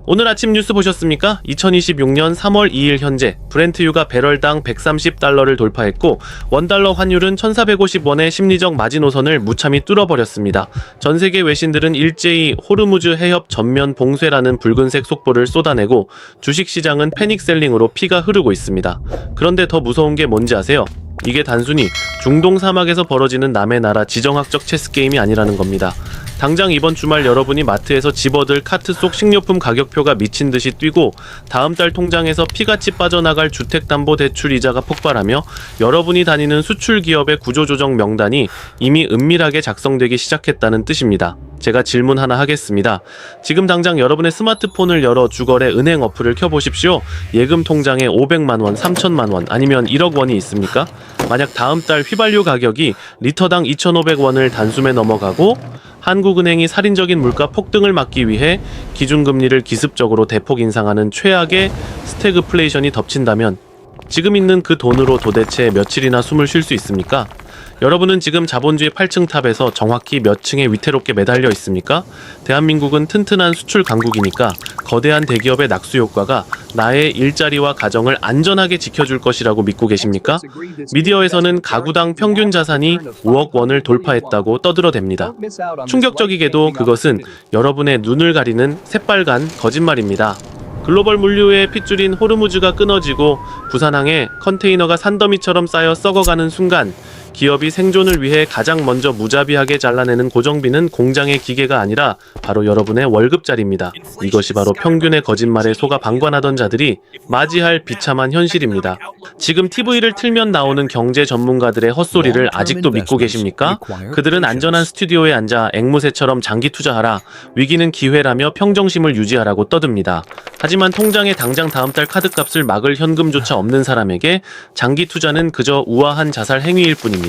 오늘 아침 뉴스 보셨습니까? 2026년 3월 2일 현재 브렌트유가 배럴당 130달러를 돌파했고 원달러 환율은 1450원의 심리적 마지노선을 무참히 뚫어버렸습니다. 전세계 외신들은 일제히 호르무즈 해협 전면 봉쇄라는 붉은색 속보를 쏟아내고 주식시장은 패닉셀링으로 피가 흐르고 있습니다. 그런데 더 무서운 게 뭔지 아세요? 이게 단순히 중동 사막에서 벌어지는 남의 나라 지정학적 체스게임이 아니라는 겁니다. 당장 이번 주말 여러분이 마트에서 집어들 카트 속 식료품 가격표가 미친듯이 뛰고 다음 달 통장에서 피같이 빠져나갈 주택담보대출 이자가 폭발하며 여러분이 다니는 수출기업의 구조조정 명단이 이미 은밀하게 작성되기 시작했다는 뜻입니다. 제가 질문 하나 하겠습니다. 지금 당장 여러분의 스마트폰을 열어 주거래 은행 어플을 켜보십시오. 예금 통장에 500만원, 3천만원 아니면 1억원이 있습니까? 만약 다음 달 휘발유 가격이 리터당 2,500원을 단숨에 넘어가고 한국은행이 살인적인 물가 폭등을 막기 위해 기준금리를 기습적으로 대폭 인상하는 최악의 스태그플레이션이 덮친다면 지금 있는 그 돈으로 도대체 며칠이나 숨을 쉴 수 있습니까? 여러분은 지금 자본주의 8층 탑에서 정확히 몇 층에 위태롭게 매달려 있습니까? 대한민국은 튼튼한 수출 강국이니까 거대한 대기업의 낙수 효과가 나의 일자리와 가정을 안전하게 지켜줄 것이라고 믿고 계십니까? 미디어에서는 가구당 평균 자산이 5억 원을 돌파했다고 떠들어댑니다. 충격적이게도 그것은 여러분의 눈을 가리는 새빨간 거짓말입니다. 글로벌 물류의 핏줄인 호르무즈가 끊어지고 부산항에 컨테이너가 산더미처럼 쌓여 썩어가는 순간 기업이 생존을 위해 가장 먼저 무자비하게 잘라내는 고정비는 공장의 기계가 아니라 바로 여러분의 월급자리입니다. 이것이 바로 평균의 거짓말에 속아 방관하던 자들이 맞이할 비참한 현실입니다. 지금 TV를 틀면 나오는 경제 전문가들의 헛소리를 아직도 믿고 계십니까? 그들은 안전한 스튜디오에 앉아 앵무새처럼 장기 투자하라, 위기는 기회라며 평정심을 유지하라고 떠듭니다. 하지만 통장에 당장 다음 달 카드값을 막을 현금조차 없는 사람에게 장기 투자는 그저 우아한 자살 행위일 뿐입니다.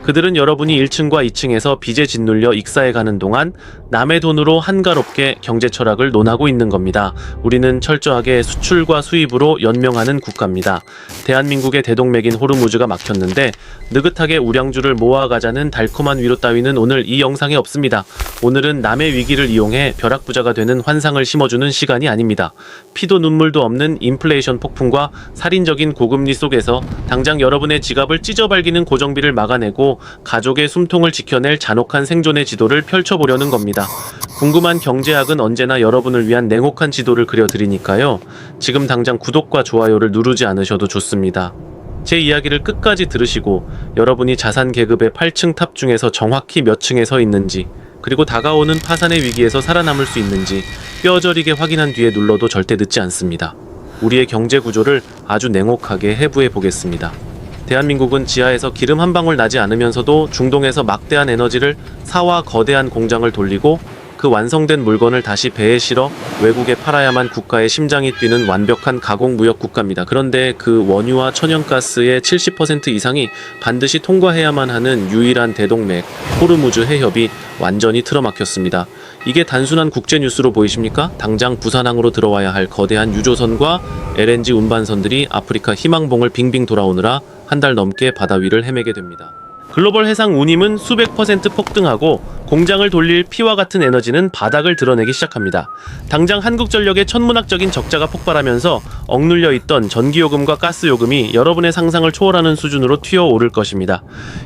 그들은 여러분이 1층과 2층에서 빚에 짓눌려 익사해가는 동안 남의 돈으로 한가롭게 경제 철학을 논하고 있는 겁니다. 우리는 철저하게 수출과 수입으로 연명하는 국가입니다. 대한민국의 대동맥인 호르무즈가 막혔는데 느긋하게 우량주를 모아가자는 달콤한 위로 따위는 오늘 이 영상에 없습니다. 오늘은 남의 위기를 이용해 벼락부자가 되는 환상을 심어주는 시간이 아닙니다. 피도 눈물도 없는 인플레이션 폭풍과 살인적인 고금리 속에서 당장 여러분의 지갑을 찢어발기는 고정비를 막아내고 가족의 숨통을 지켜낼 잔혹한 생존의 지도를 펼쳐보려는 겁니다. 궁금한 경제학은 언제나 여러분을 위한 냉혹한 지도를 그려드리니까요. 지금 당장 구독과 좋아요를 누르지 않으셔도 좋습니다. 제 이야기를 끝까지 들으시고 여러분이 자산 계급의 8층 탑 중에서 정확히 몇 층에 서 있는지, 그리고 다가오는 파산의 위기에서 살아남을 수 있는지 뼈저리게 확인한 뒤에 눌러도 절대 늦지 않습니다. 우리의 경제 구조를 아주 냉혹하게 해부해 보겠습니다. 대한민국은 지하에서 기름 한 방울 나지 않으면서도 중동에서 막대한 에너지를 사와 거대한 공장을 돌리고 그 완성된 물건을 다시 배에 실어 외국에 팔아야만 국가의 심장이 뛰는 완벽한 가공무역 국가입니다. 그런데 그 원유와 천연가스의 70% 이상이 반드시 통과해야만 하는 유일한 대동맥 호르무즈 해협이 완전히 틀어막혔습니다. 이게 단순한 국제뉴스로 보이십니까? 당장 부산항으로 들어와야 할 거대한 유조선과 LNG 운반선들이 아프리카 희망봉을 빙빙 돌아오느라 한 달 넘게 바다 위를 헤매게 됩니다. 글로벌 해상 운임은 수백 퍼센트 폭등하고 공장을 돌릴 피와 같은 에너지는 바닥을 드러내기 시작합니다. 당장 한국전력의 천문학적인 적자가 폭발하면서 억눌려 있던 전기요금과 가스요금이 여러분의 상상을 초월하는 수준으로 튀어오를 것입니다.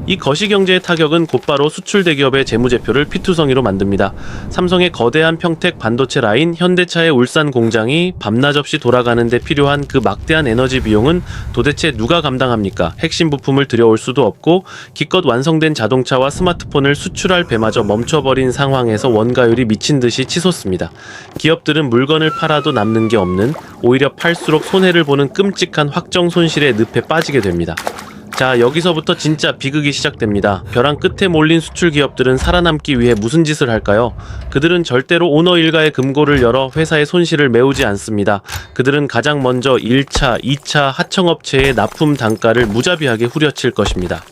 이 거시경제의 타격은 곧바로 수출 대기업의 재무제표를 피투성이로 만듭니다. 삼성의 거대한 평택 반도체 라인, 현대차의 울산 공장이 밤낮 없이 돌아가는 데 필요한 그 막대한 에너지 비용은 도대체 누가 감당합니까? 핵심 부품을 들여올 수도 없고 기껏 완성된 자동차와 스마트폰을 수출할 배마저 멈춰버린 상황에서 원가율이 미친듯이 치솟습니다. 기업들은 물건을 팔아도 남는 게 없는, 오히려 팔수록 손해를 보는 끔찍한 확정 손실의 늪에 빠지게 됩니다. 자, 여기서부터 진짜 비극이 시작됩니다. 벼랑 끝에 몰린 수출 기업들은 살아남기 위해 무슨 짓을 할까요? 그들은 절대로 오너 일가의 금고를 열어 회사의 손실을 메우지 않습니다. 그들은 가장 먼저 1차, 2차 하청업체의 납품 단가를 무자비하게 후려칠 것입니다.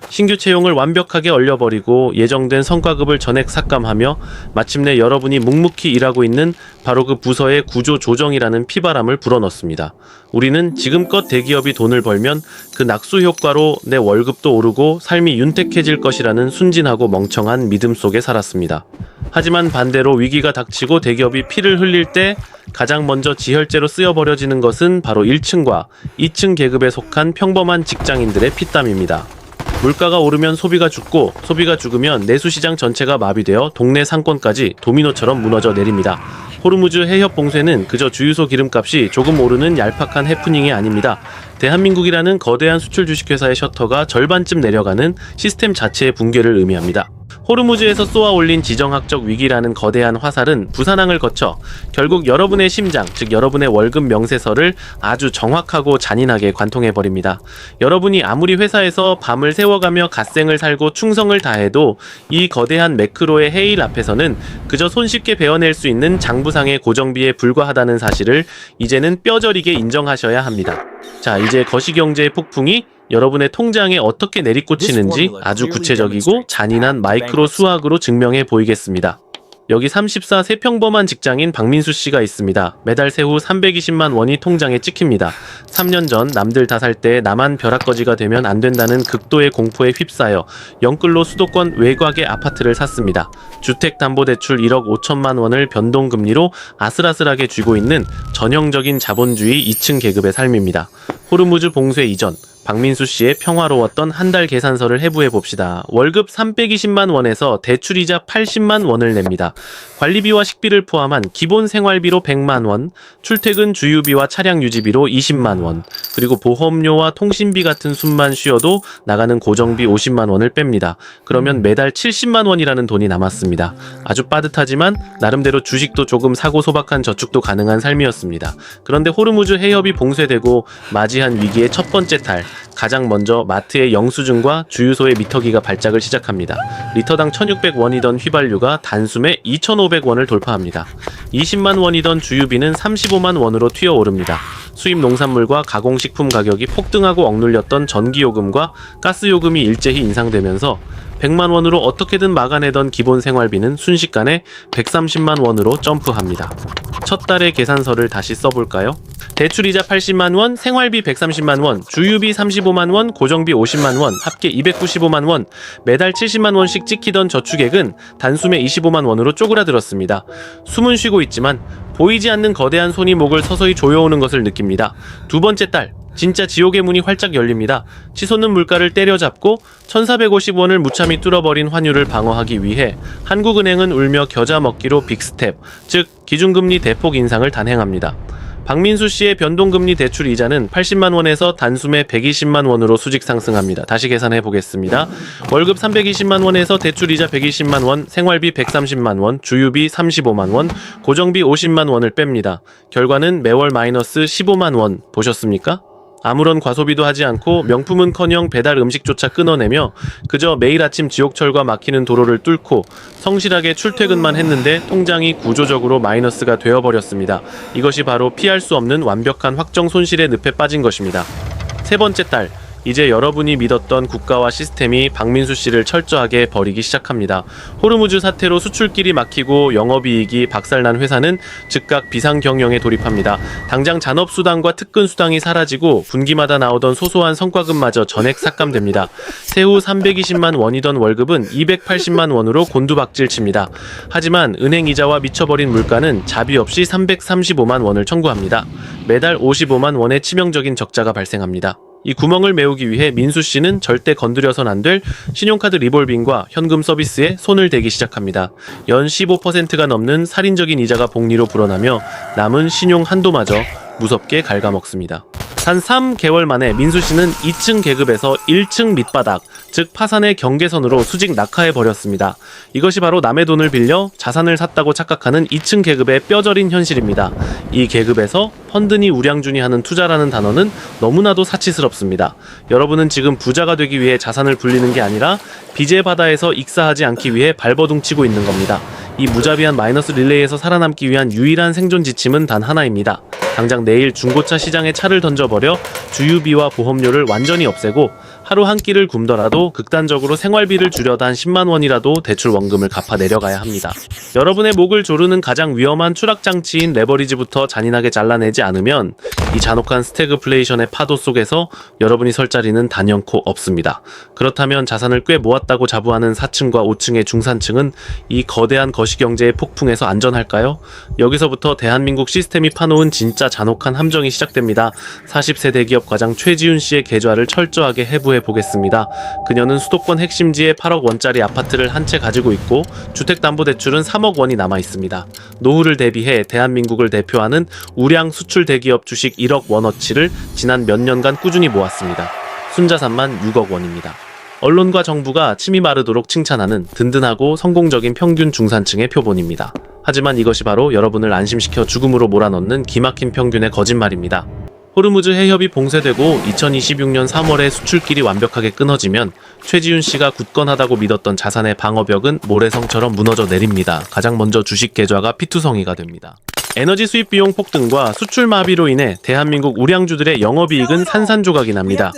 신규 채용을 완벽하게 얼려버리고 예정된 성과급을 전액 삭감하며 마침내 여러분이 묵묵히 일하고 있는 바로 그 부서의 구조 조정이라는 피바람을 불어넣습니다. 우리는 지금껏 대기업이 돈을 벌면 그 낙수 효과로 내 월급도 오르고 삶이 윤택해질 것이라는 순진하고 멍청한 믿음 속에 살았습니다. 하지만 반대로 위기가 닥치고 대기업이 피를 흘릴 때 가장 먼저 지혈제로 쓰여버려지는 것은 바로 1층과 2층 계급에 속한 평범한 직장인들의 피땀입니다. 물가가 오르면 소비가 죽고 소비가 죽으면 내수시장 전체가 마비되어 동네 상권까지 도미노처럼 무너져 내립니다. 호르무즈 해협 봉쇄는 그저 주유소 기름값이 조금 오르는 얄팍한 해프닝이 아닙니다. 대한민국이라는 거대한 수출 주식회사의 셔터가 절반쯤 내려가는 시스템 자체의 붕괴를 의미합니다. 호르무즈에서 쏘아 올린 지정학적 위기라는 거대한 화살은 부산항을 거쳐 결국 여러분의 심장, 즉 여러분의 월급 명세서를 아주 정확하고 잔인하게 관통해버립니다. 여러분이 아무리 회사에서 밤을 새워가며 갓생을 살고 충성을 다해도 이 거대한 매크로의 해일 앞에서는 그저 손쉽게 베어낼 수 있는 장부상의 고정비에 불과하다는 사실을 이제는 뼈저리게 인정하셔야 합니다. 자, 이제 거시경제의 폭풍이 여러분의 통장에 어떻게 내리꽂히는지 아주 구체적이고 잔인한 마이크로 수학으로 증명해 보이겠습니다. 여기 34세 평범한 직장인 박민수 씨가 있습니다. 매달 세후 320만 원이 통장에 찍힙니다. 3년 전 남들 다 살 때 나만 벼락거지가 되면 안 된다는 극도의 공포에 휩싸여 영끌로 수도권 외곽의 아파트를 샀습니다. 주택담보대출 1억 5천만 원을 변동금리로 아슬아슬하게 쥐고 있는 전형적인 자본주의 2층 계급의 삶입니다. 호르무즈 봉쇄 이전 박민수 씨의 평화로웠던 한 달 계산서를 해부해 봅시다. 월급 320만 원에서 대출이자 80만 원을 냅니다. 관리비와 식비를 포함한 기본 생활비로 100만 원, 출퇴근 주유비와 차량 유지비로 20만 원, 그리고 보험료와 통신비 같은 숨만 쉬어도 나가는 고정비 50만 원을 뺍니다. 그러면 매달 70만 원이라는 돈이 남았습니다. 아주 빠듯하지만 나름대로 주식도 조금 사고 소박한 저축도 가능한 삶이었습니다. 그런데 호르무즈 해협이 봉쇄되고 맞이한 위기의 첫 번째 탈, 가장 먼저 마트의 영수증과 주유소의 미터기가 발작을 시작합니다. 리터당 1,600원이던 휘발유가 단숨에 2,500원을 돌파합니다. 20만 원이던 주유비는 35만 원으로 튀어오릅니다. 수입 농산물과 가공식품 가격이 폭등하고 억눌렸던 전기요금과 가스요금이 일제히 인상되면서 100만 원으로 어떻게든 막아내던 기본 생활비는 순식간에 130만 원으로 점프합니다. 첫 달의 계산서를 다시 써볼까요? 대출이자 80만 원, 생활비 130만 원, 주유비 35만 원, 고정비 50만 원, 합계 295만 원, 매달 70만 원씩 찍히던 저축액은 단숨에 25만 원으로 쪼그라들었습니다. 숨은 쉬고 있지만 보이지 않는 거대한 손이 목을 서서히 조여오는 것을 느낍니다. 두 번째 달, 진짜 지옥의 문이 활짝 열립니다. 치솟는 물가를 때려잡고 1,450원을 무참히 뚫어버린 환율을 방어하기 위해 한국은행은 울며 겨자 먹기로 빅스텝, 즉 기준금리 대폭 인상을 단행합니다. 박민수 씨의 변동금리 대출 이자는 80만 원에서 단숨에 120만 원으로 수직 상승합니다. 다시 계산해 보겠습니다. 월급 320만 원에서 대출 이자 120만 원, 생활비 130만 원, 주유비 35만 원, 고정비 50만 원을 뺍니다. 결과는 매월 마이너스 15만 원 보셨습니까? 아무런 과소비도 하지 않고 명품은커녕 배달 음식조차 끊어내며 그저 매일 아침 지옥철과 막히는 도로를 뚫고 성실하게 출퇴근만 했는데 통장이 구조적으로 마이너스가 되어버렸습니다. 이것이 바로 피할 수 없는 완벽한 확정 손실의 늪에 빠진 것입니다. 세 번째 달, 이제 여러분이 믿었던 국가와 시스템이 박민수 씨를 철저하게 버리기 시작합니다. 호르무즈 사태로 수출길이 막히고 영업이익이 박살난 회사는 즉각 비상경영에 돌입합니다. 당장 잔업수당과 특근수당이 사라지고 분기마다 나오던 소소한 성과금마저 전액 삭감됩니다. 세후 320만 원이던 월급은 280만 원으로 곤두박질칩니다. 하지만 은행 이자와 미쳐버린 물가는 자비 없이 335만 원을 청구합니다. 매달 55만 원의 치명적인 적자가 발생합니다. 이 구멍을 메우기 위해 민수 씨는 절대 건드려선 안 될 신용카드 리볼빙과 현금 서비스에 손을 대기 시작합니다. 연 15%가 넘는 살인적인 이자가 복리로 불어나며 남은 신용 한도마저 무섭게 갉아먹습니다. 단 3개월 만에 민수 씨는 2층 계급에서 1층 밑바닥, 즉 파산의 경계선으로 수직 낙하해버렸습니다. 이것이 바로 남의 돈을 빌려 자산을 샀다고 착각하는 2층 계급의 뼈저린 현실입니다. 이 계급에서 펀드니 우량주니 하는 투자라는 단어는 너무나도 사치스럽습니다. 여러분은 지금 부자가 되기 위해 자산을 불리는 게 아니라 빚의 바다에서 익사하지 않기 위해 발버둥치고 있는 겁니다. 이 무자비한 마이너스 릴레이에서 살아남기 위한 유일한 생존 지침은 단 하나입니다. 당장 내일 중고차 시장에 차를 던져버려 주유비와 보험료를 완전히 없애고 하루 한 끼를 굶더라도 극단적으로 생활비를 줄여다 한 10만 원이라도 대출 원금을 갚아 내려가야 합니다. 여러분의 목을 조르는 가장 위험한 추락장치인 레버리지부터 잔인하게 잘라내지 않으면 이 잔혹한 스태그플레이션의 파도 속에서 여러분이 설 자리는 단연코 없습니다. 그렇다면 자산을 꽤 모았다고 자부하는 4층과 5층의 중산층은 이 거대한 거시경제의 폭풍에서 안전할까요? 여기서부터 대한민국 시스템이 파놓은 진짜 잔혹한 함정이 시작됩니다. 40세 대기업 과장 최지훈 씨의 계좌를 철저하게 해부해 보겠습니다. 그녀는 수도권 핵심지에 8억 원짜리 아파트를 한 채 가지고 있고 주택담보대출은 3억 원이 남아 있습니다. 노후를 대비해 대한민국을 대표하는 우량 수출 대기업 주식 1억 원어치를 지난 몇 년간 꾸준히 모았습니다. 순자산만 6억 원입니다. 언론과 정부가 침이 마르도록 칭찬하는 든든하고 성공적인 평균 중산층의 표본입니다. 하지만 이것이 바로 여러분을 안심시켜 죽음으로 몰아넣는 기막힌 평균의 거짓말입니다. 호르무즈 해협이 봉쇄되고 2026년 3월에 수출길이 완벽하게 끊어지면 최지훈 씨가 굳건하다고 믿었던 자산의 방어벽은 모래성처럼 무너져 내립니다. 가장 먼저 주식 계좌가 피투성이가 됩니다. 에너지 수입 비용 폭등과 수출 마비로 인해 대한민국 우량주들의 영업이익은 산산조각이 납니다.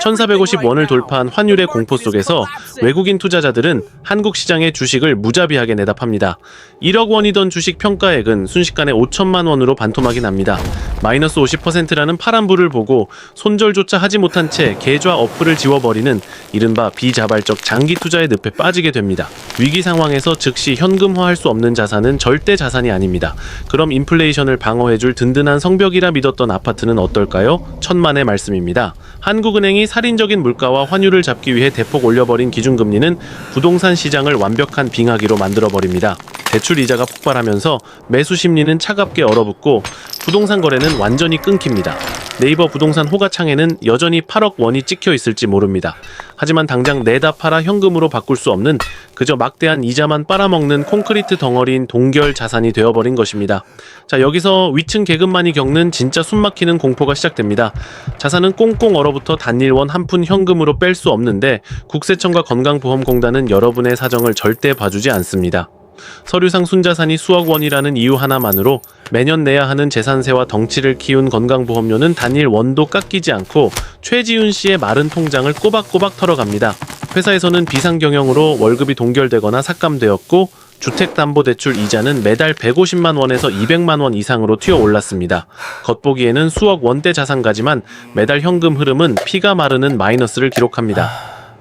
1450원을 돌파한 환율의 공포 속에서 외국인 투자자들은 한국 시장의 주식을 무자비하게 내답합니다. 1억 원이던 주식 평가액은 순식간에 5천만 원으로 반토막이 납니다. 마이너스 50%라는 파란불을 보고 손절조차 하지 못한 채 계좌 어플을 지워버리는 이른바 비자발적 장기 투자의 늪에 빠지게 됩니다. 위기 상황에서 즉시 현금화할 수 없는 자산은 절대 자산이 아닙니다. 그럼 인플레이션을 방어해줄 든든한 성벽이라 믿었던 아파트는 어떨까요? 천만의 말씀입니다. 한국은행이 살인적인 물가와 환율을 잡기 위해 대폭 올려버린 기준금리는 부동산 시장을 완벽한 빙하기로 만들어버립니다. 대출 이자가 폭발하면서 매수 심리는 차갑게 얼어붙고 부동산 거래는 완전히 끊깁니다. 네이버 부동산 호가창에는 여전히 8억 원이 찍혀 있을지 모릅니다. 하지만 당장 내다 팔아 현금으로 바꿀 수 없는 그저 막대한 이자만 빨아먹는 콘크리트 덩어리인 동결 자산이 되어버린 것입니다. 자, 여기서 위층 계급만이 겪는 진짜 숨막히는 공포가 시작됩니다. 자산은 꽁꽁 얼어붙어 단일원 한 푼 현금으로 뺄 수 없는데 국세청과 건강보험공단은 여러분의 사정을 절대 봐주지 않습니다. 서류상 순자산이 수억 원이라는 이유 하나만으로 매년 내야 하는 재산세와 덩치를 키운 건강보험료는 단일 원도 깎이지 않고 최지훈 씨의 마른 통장을 꼬박꼬박 털어갑니다. 회사에서는 비상경영으로 월급이 동결되거나 삭감되었고 주택담보대출 이자는 매달 150만 원에서 200만 원 이상으로 튀어올랐습니다. 겉보기에는 수억 원대 자산가지만 매달 현금 흐름은 피가 마르는 마이너스를 기록합니다.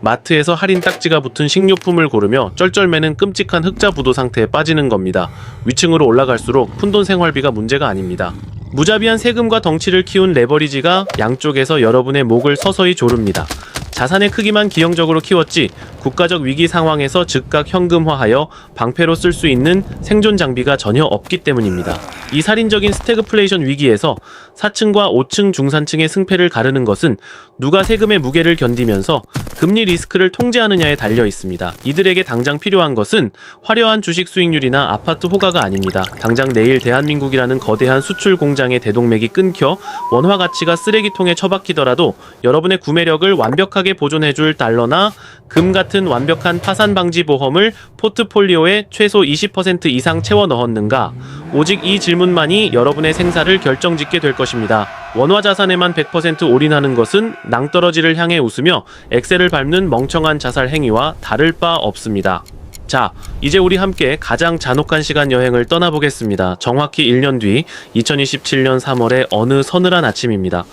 마트에서 할인 딱지가 붙은 식료품을 고르며 쩔쩔매는 끔찍한 흑자부도 상태에 빠지는 겁니다. 위층으로 올라갈수록 푼돈 생활비가 문제가 아닙니다. 무자비한 세금과 덩치를 키운 레버리지가 양쪽에서 여러분의 목을 서서히 조릅니다. 자산의 크기만 기형적으로 키웠지 국가적 위기 상황에서 즉각 현금화하여 방패로 쓸 수 있는 생존 장비가 전혀 없기 때문입니다. 이 살인적인 스태그플레이션 위기에서 4층과 5층 중산층의 승패를 가르는 것은 누가 세금의 무게를 견디면서 금리 리스크를 통제하느냐에 달려 있습니다. 이들에게 당장 필요한 것은 화려한 주식 수익률이나 아파트 호가가 아닙니다. 당장 내일 대한민국이라는 거대한 수출 공장의 대동맥이 끊겨 원화 가치가 쓰레기통에 처박히더라도 여러분의 구매력을 완벽하게 보존해줄 달러나 금 같은 완벽한 파산 방지 보험을 포트폴리오에 최소 20% 이상 채워 넣었는가? 오직 이 질문만이 여러분의 생사를 결정짓게 될 것입니다. 원화 자산에만 100% 올인하는 것은 낭떠러지를 향해 웃으며 엑셀을 밟는 멍청한 자살 행위와 다를 바 없습니다. 자, 이제 우리 함께 가장 잔혹한 시간 여행을 떠나보겠습니다. 정확히 1년 뒤 2027년 3월의 어느 서늘한 아침입니다.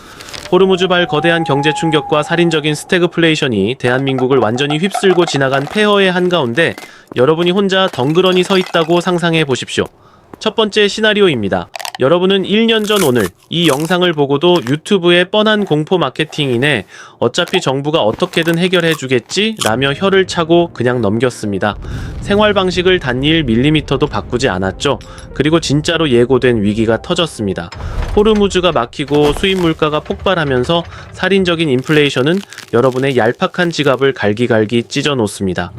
호르무즈발 거대한 경제 충격과 살인적인 스태그플레이션이 대한민국을 완전히 휩쓸고 지나간 폐허의 한가운데 여러분이 혼자 덩그러니 서 있다고 상상해 보십시오. 첫 번째 시나리오입니다. 여러분은 1년 전 오늘 이 영상을 보고도 유튜브의 뻔한 공포 마케팅이네 어차피 정부가 어떻게든 해결해 주겠지 라며 혀를 차고 그냥 넘겼습니다. 생활 방식을 단 1mm도 바꾸지 않았죠. 그리고 진짜로 예고된 위기가 터졌습니다. 호르무즈가 막히고 수입 물가가 폭발하면서 살인적인 인플레이션은 여러분의 얄팍한 지갑을 갈기갈기 찢어 놓습니다.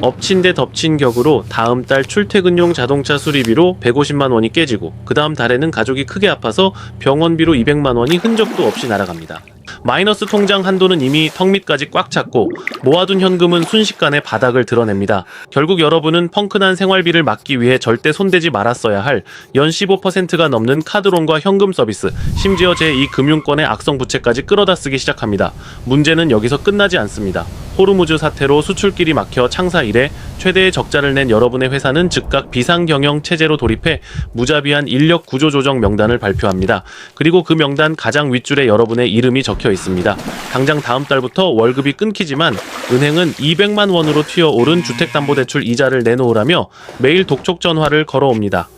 엎친 데 덮친 격으로 다음 달 출퇴근용 자동차 수리비로 150만 원이 깨지고 그 다음 달에는 가족이 크게 아파서 병원비로 200만 원이 흔적도 없이 날아갑니다. 마이너스 통장 한도는 이미 턱 밑까지 꽉 찼고 모아둔 현금은 순식간에 바닥을 드러냅니다. 결국 여러분은 펑크난 생활비를 막기 위해 절대 손대지 말았어야 할 연 15%가 넘는 카드론과 현금 서비스, 심지어 제2 금융권의 악성 부채까지 끌어다 쓰기 시작합니다. 문제는 여기서 끝나지 않습니다. 호르무즈 사태로 수출길이 막혀 창사 이래 최대의 적자를 낸 여러분의 회사는 즉각 비상경영 체제로 돌입해 무자비한 인력 구조 조정 명단을 발표합니다. 그리고 그 명단 가장 윗줄에 여러분의 이름이 적혀 있습니다. 당장 다음 달부터 월급이 끊기지만 은행은 200만 원으로 튀어오른 주택담보대출 이자를 내놓으라며 매일 독촉 전화를 걸어옵니다.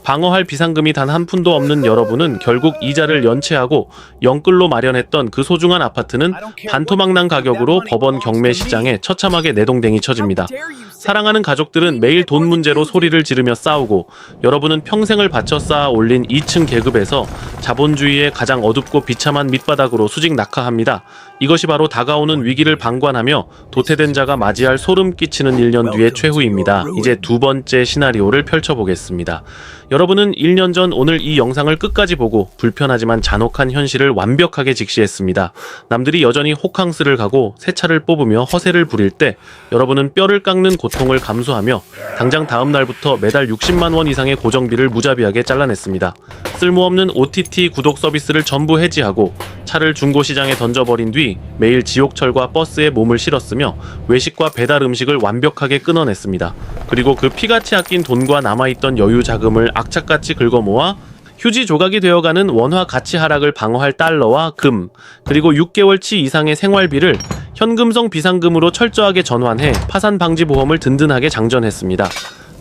방어할 비상금이 단 한 푼도 없는 여러분은 결국 이자를 연체하고 영끌로 마련했던 그 소중한 아파트는 반토막난 가격으로 법원 경매 시장에 처참하게 내동댕이 쳐집니다. 사랑하는 가족들은 매일 돈 문제로 소리를 지르며 싸우고 여러분은 평생을 바쳐 쌓아 올린 2층 계급에서 자본주의의 가장 어둡고 비참한 밑바닥으로 수직 낙하합니다. 이것이 바로 다가오는 위기를 방관하며 도태된 자가 맞이할 소름 끼치는 1년 뒤의 최후입니다. 이제 두 번째 시나리오를 펼쳐보겠습니다. 여러분은 1년 전 오늘 이 영상을 끝까지 보고 불편하지만 잔혹한 현실을 완벽하게 직시했습니다. 남들이 여전히 호캉스를 가고 새 차를 뽑으며 허세를 부릴 때 여러분은 뼈를 깎는 고통을 감수하며 당장 다음 날부터 매달 60만 원 이상의 고정비를 무자비하게 잘라냈습니다. 쓸모없는 OTT 구독 서비스를 전부 해지하고 차를 중고시장에 던져버린 뒤 매일 지옥철과 버스에 몸을 실었으며 외식과 배달 음식을 완벽하게 끊어냈습니다. 그리고 그 피같이 아낀 돈과 남아있던 여유 자금을 악착같이 긁어모아 휴지 조각이 되어가는 원화 가치 하락을 방어할 달러와 금, 그리고 6개월치 이상의 생활비를 현금성 비상금으로 철저하게 전환해 파산 방지 보험을 든든하게 장전했습니다.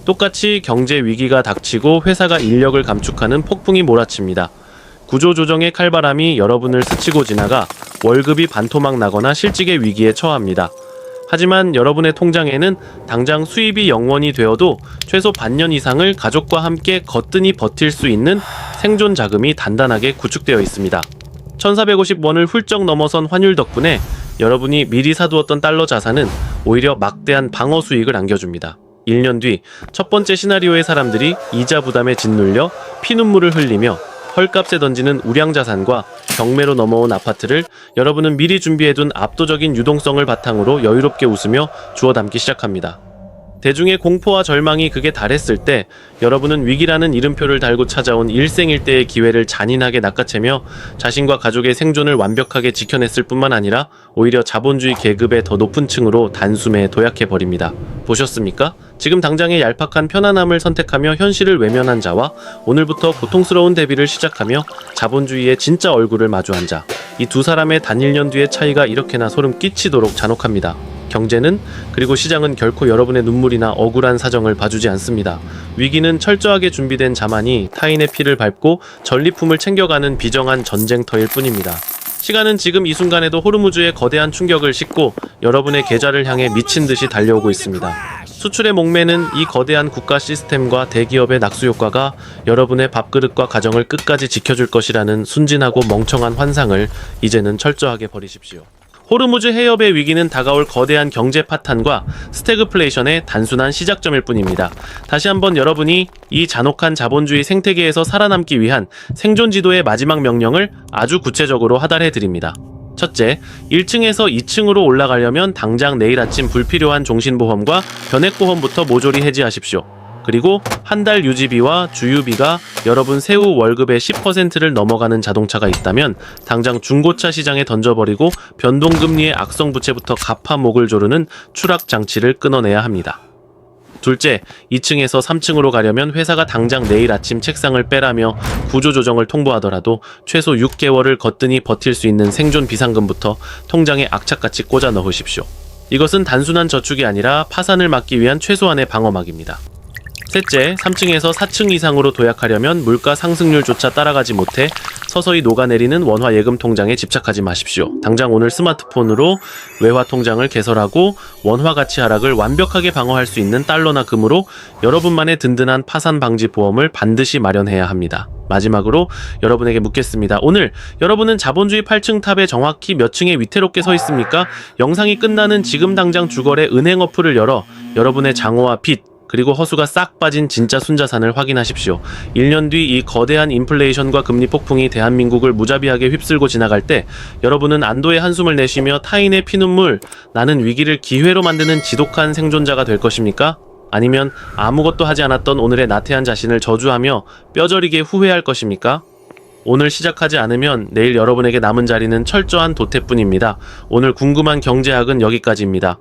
똑같이 경제 위기가 닥치고 회사가 인력을 감축하는 폭풍이 몰아칩니다. 구조조정의 칼바람이 여러분을 스치고 지나가 월급이 반토막 나거나 실직의 위기에 처합니다. 하지만 여러분의 통장에는 당장 수입이 0원이 되어도 최소 반년 이상을 가족과 함께 거뜬히 버틸 수 있는 생존 자금이 단단하게 구축되어 있습니다. 1450원을 훌쩍 넘어선 환율 덕분에 여러분이 미리 사두었던 달러 자산은 오히려 막대한 방어 수익을 안겨줍니다. 1년 뒤 첫 번째 시나리오의 사람들이 이자 부담에 짓눌려 피눈물을 흘리며 헐값에 던지는 우량자산과 경매로 넘어온 아파트를 여러분은 미리 준비해둔 압도적인 유동성을 바탕으로 여유롭게 웃으며 주워 담기 시작합니다. 대중의 공포와 절망이 극에 달했을 때 여러분은 위기라는 이름표를 달고 찾아온 일생일대의 기회를 잔인하게 낚아채며 자신과 가족의 생존을 완벽하게 지켜냈을 뿐만 아니라 오히려 자본주의 계급의 더 높은 층으로 단숨에 도약해버립니다. 보셨습니까? 지금 당장의 얄팍한 편안함을 선택하며 현실을 외면한 자와 오늘부터 고통스러운 대비를 시작하며 자본주의의 진짜 얼굴을 마주한 자, 이 두 사람의 단 1년 뒤의 차이가 이렇게나 소름 끼치도록 잔혹합니다. 경제는 그리고 시장은 결코 여러분의 눈물이나 억울한 사정을 봐주지 않습니다. 위기는 철저하게 준비된 자만이 타인의 피를 밟고 전리품을 챙겨가는 비정한 전쟁터일 뿐입니다. 시간은 지금 이 순간에도 호르무즈의 거대한 충격을 싣고 여러분의 계좌를 향해 미친 듯이 달려오고 있습니다. 수출의 목매는 이 거대한 국가 시스템과 대기업의 낙수 효과가 여러분의 밥그릇과 가정을 끝까지 지켜줄 것이라는 순진하고 멍청한 환상을 이제는 철저하게 버리십시오. 호르무즈 해협의 위기는 다가올 거대한 경제 파탄과 스태그플레이션의 단순한 시작점일 뿐입니다. 다시 한번 여러분이 이 잔혹한 자본주의 생태계에서 살아남기 위한 생존 지도의 마지막 명령을 아주 구체적으로 하달해 드립니다. 첫째, 1층에서 2층으로 올라가려면 당장 내일 아침 불필요한 종신보험과 변액보험부터 모조리 해지하십시오. 그리고 한 달 유지비와 주유비가 여러분 세후 월급의 10%를 넘어가는 자동차가 있다면 당장 중고차 시장에 던져버리고 변동금리의 악성부채부터 갚아목을 조르는 추락장치를 끊어내야 합니다. 둘째, 2층에서 3층으로 가려면 회사가 당장 내일 아침 책상을 빼라며 구조조정을 통보하더라도 최소 6개월을 거뜬히 버틸 수 있는 생존 비상금부터 통장에 악착같이 꽂아 넣으십시오. 이것은 단순한 저축이 아니라 파산을 막기 위한 최소한의 방어막입니다. 셋째, 3층에서 4층 이상으로 도약하려면 물가 상승률조차 따라가지 못해 서서히 녹아내리는 원화 예금 통장에 집착하지 마십시오. 당장 오늘 스마트폰으로 외화 통장을 개설하고 원화 가치 하락을 완벽하게 방어할 수 있는 달러나 금으로 여러분만의 든든한 파산 방지 보험을 반드시 마련해야 합니다. 마지막으로 여러분에게 묻겠습니다. 오늘 여러분은 자본주의 8층 탑에 정확히 몇 층에 위태롭게 서 있습니까? 영상이 끝나는 지금 당장 주거래 은행 어플을 열어 여러분의 장어와 빚, 그리고 허수가 싹 빠진 진짜 순자산을 확인하십시오. 1년 뒤 이 거대한 인플레이션과 금리 폭풍이 대한민국을 무자비하게 휩쓸고 지나갈 때 여러분은 안도의 한숨을 내쉬며 타인의 피눈물, 나는 위기를 기회로 만드는 지독한 생존자가 될 것입니까? 아니면 아무것도 하지 않았던 오늘의 나태한 자신을 저주하며 뼈저리게 후회할 것입니까? 오늘 시작하지 않으면 내일 여러분에게 남은 자리는 철저한 도태뿐입니다. 오늘 궁금한 경제학은 여기까지입니다.